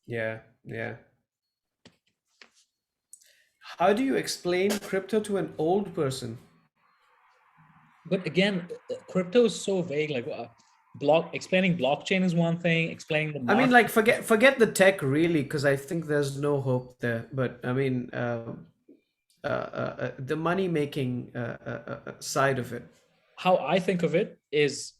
Yeah, yeah. How do you explain crypto to an old person? But again, crypto is so vague. Like explaining blockchain is one thing, explaining the I mean, market. like, forget the tech really, because I think there's no hope there. But I mean, the money making side of it. How I think of it is,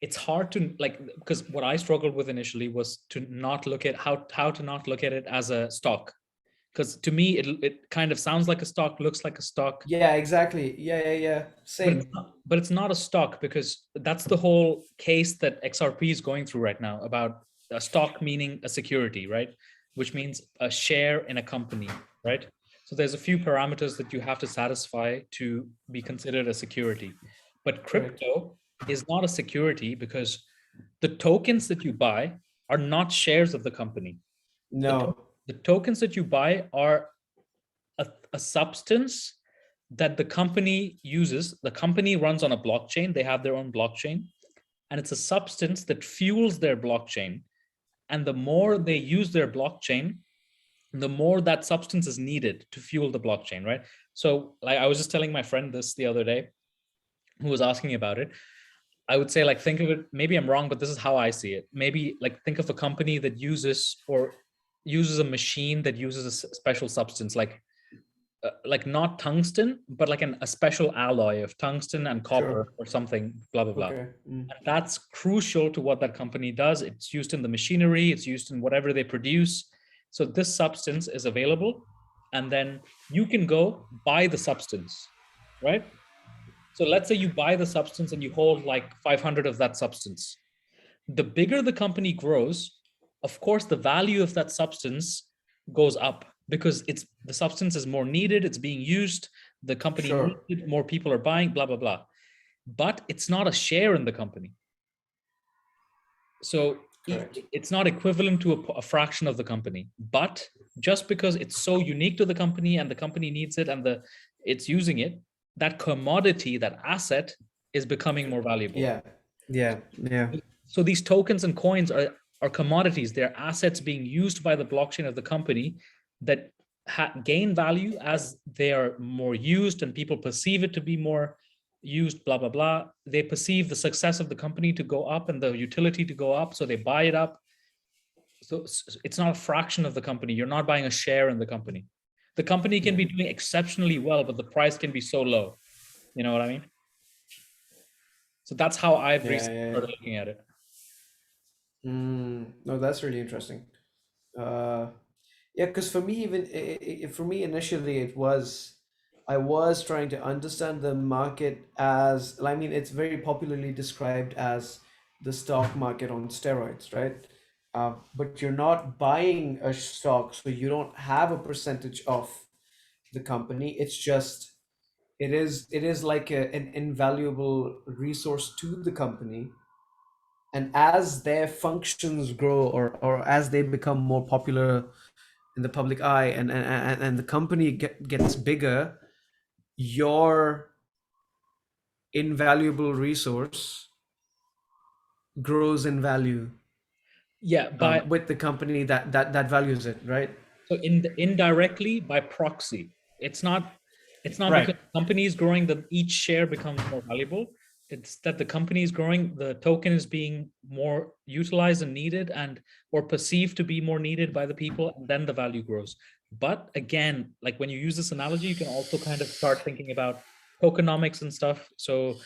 it's hard to like, because what I struggled with initially was to not look at how to not look at it as a stock. Because to me, it kind of sounds like a stock, looks like a stock, Yeah, exactly. Yeah, yeah, yeah. Same. but it's not a stock, because that's the whole case that XRP is going through right now about a stock meaning a security, right? Which means a share in a company, right? So there's a few parameters that you have to satisfy to be considered a security. But Right. crypto is not a security because the tokens that you buy are not shares of the company. The, to- No. the tokens that you buy are a substance that the company uses. The company runs on a blockchain, they have their own blockchain, and it's a substance that fuels their blockchain. And the more they use their blockchain, the more that substance is needed to fuel the blockchain, right? So, like, I was just telling my friend this the other day who was asking about it. I would say, like, think of it, maybe I'm wrong, but this is how I see it. Maybe, like, think of a company that uses a machine that uses a special substance, like not tungsten, but like a special alloy of tungsten and Sure. copper or something, blah, blah, blah. Okay. Mm. And that's crucial to what that company does. It's used in the machinery, it's used in whatever they produce. So this substance is available, and then you can go buy the substance, right? So let's say you buy the substance and you hold like 500 of that substance. The bigger the company grows, of course, the value of that substance goes up because the substance is more needed, it's being used, the company needs Sure. it, more people are buying, blah, blah, blah. But it's not a share in the company. So Correct. it's not equivalent to a fraction of the company. But just because it's so unique to the company and the company needs it and it's using it, that commodity, that asset is becoming more valuable. Yeah. Yeah. Yeah. So these tokens and coins are commodities. They're assets being used by the blockchain of the company that gain value as they are more used and people perceive it to be more used, blah, blah, blah. They perceive the success of the company to go up and the utility to go up. So they buy it up. So it's not a fraction of the company. You're not buying a share in the company. The company can Yeah. be doing exceptionally well, but the price can be so low. You know what I mean? So that's how I've Yeah. recently Yeah. Yeah. started looking at it. No, that's really interesting. Uh, yeah, because for me, even for me initially, I was trying to understand the market as, I mean, it's very popularly described as the stock market on steroids, right? But you're not buying a stock, so you don't have a percentage of the company. It's just it is like an invaluable resource to the company, and as their functions grow, or as they become more popular in the public eye, and the company gets bigger, your invaluable resource grows in value, Yeah, with the company that values it, right? so indirectly by proxy. It's not Right. because the company is growing that each share becomes more valuable. It's that the company is growing, the token is being more utilized and needed and or perceived to be more needed by the people, and then the value grows. But again, like when you use this analogy, you can also kind of start thinking about tokenomics and stuff. So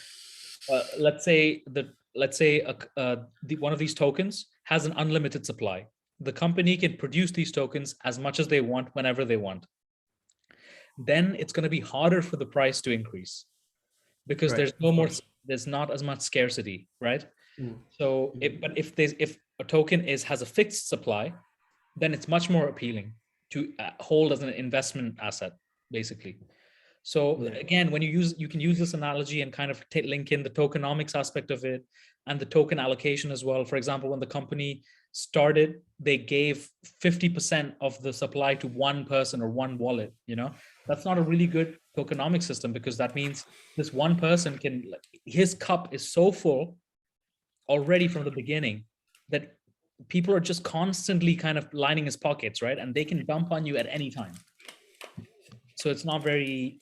one of these tokens has an unlimited supply. The company can produce these tokens as much as they want whenever they want. Then it's going to be harder for the price to increase because Right, of course. there's not as much scarcity, right? Mm. So Mm. but if a token has a fixed supply, then it's much more appealing to hold as an investment asset, basically. So Yeah. again, you can use this analogy and kind of link in the tokenomics aspect of it and the token allocation as well. For example, when the company started, they gave 50% of the supply to one person or one wallet. That's not a really good tokenomic system because that means this one person his cup is so full already from the beginning that people are just constantly kind of lining his pockets, right? And they can dump on you at any time. So it's not very,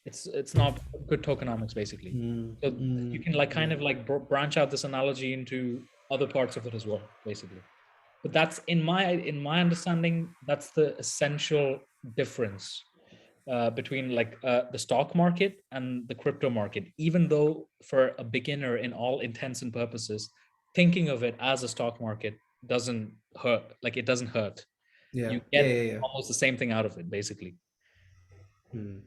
it's not good tokenomics basically. Mm, So you mm, can like kind yeah. of like branch out this analogy into other parts of it as well, basically. But that's in my understanding, that's the essential difference between like the stock market and the crypto market. Even though for a beginner, in all intents and purposes, thinking of it as a stock market doesn't hurt. Like it doesn't hurt. Yeah. You Yeah. get Yeah. Yeah. almost the same thing out of it, basically. Hmm.